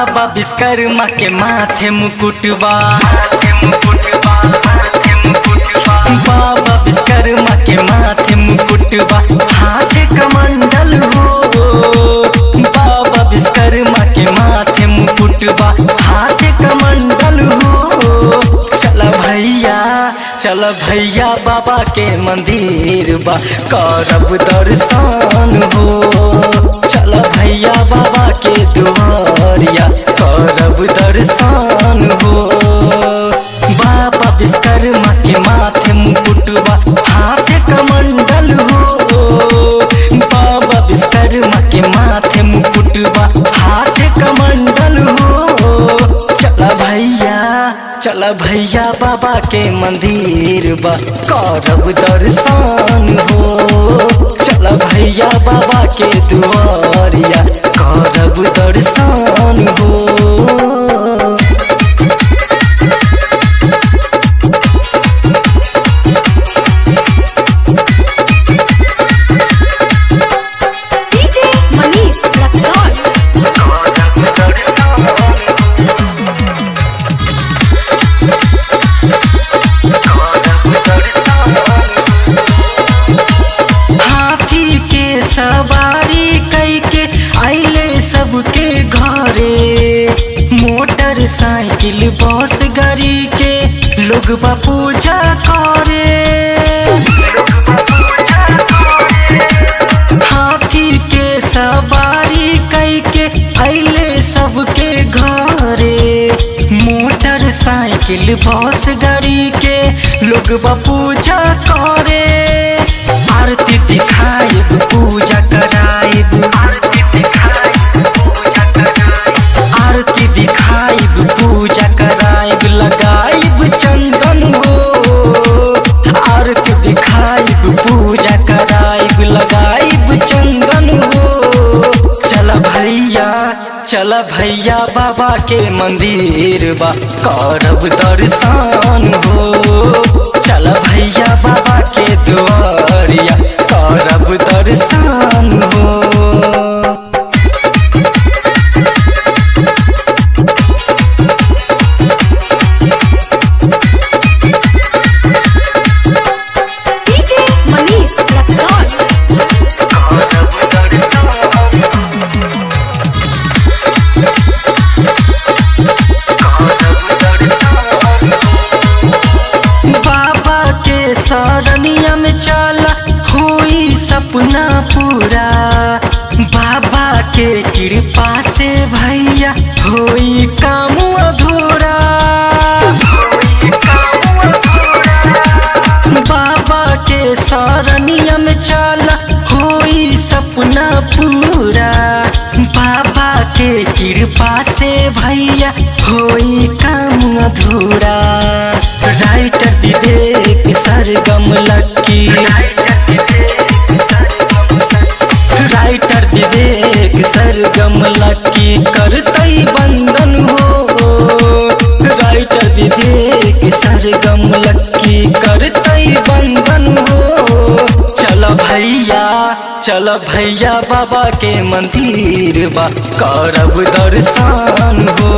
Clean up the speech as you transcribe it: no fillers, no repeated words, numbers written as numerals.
बाबा विश्वकर्मा के माथे मुकुटबा, बाबा विश्वकर्मा के माथे मुकुटबा, हाथे कमंडल हो। बाबा विश्वकर्मा के माथे मुकुटबा, हाथे कमंडल हो। चल भैया बाबा के मंदिर बा, करब दर्शन हो। चल भैया बाबा के दुआरिया, करब दर्शन हो। बाबा विश्वकर्मा के माथे मुकुटबा, हाथे कमंडल हो। बाबा विश्वकर्मा के माथे मुकुटबा, हाथे कमंडल हो। चल भैया बाबा के मंदिर बा, करब दर्शन हो। चल भैया बाबा के दुआरिया, करब दर्शन हो। सवारी कई के आइले सबके घरे, मोटरसाइकिल बस गाड़ी के लोग बा पूजा करे। हाथी के सवारी कई के आइले सबके घरे, मोटरसाइकिल बस गाड़ी के लोग बा पूजा करे। आरती दिखाइब पूजा कराइब, आरती दिखाइब पूजा कराइब, लगाइब चंदन हो। आरती दिखाइब पूजा कराइब, लगाइब चंदन हो। चल भैया बाबा के मंदिर बा, करब दर्शन हो। चल भैया बाबा के दुआरिया, करब दर्शन हो। शरणिया में चला होई सपना पूरा, बाबा के कृपा से भैया होई काम अधूरा। बाबा के शरणिया में चला होई सपना पूरा, बाबा के कृपा से भैया होई काम अधूरा। राइटर विवेक सरगम लक्की, राइटर विवेक सरगम लक्की करतई बंदन हो। राइटर विवेक सरगम लक्की करतई बंदन हो। चल भैया बाबा के मंदिर बा, करब दर्शन हो।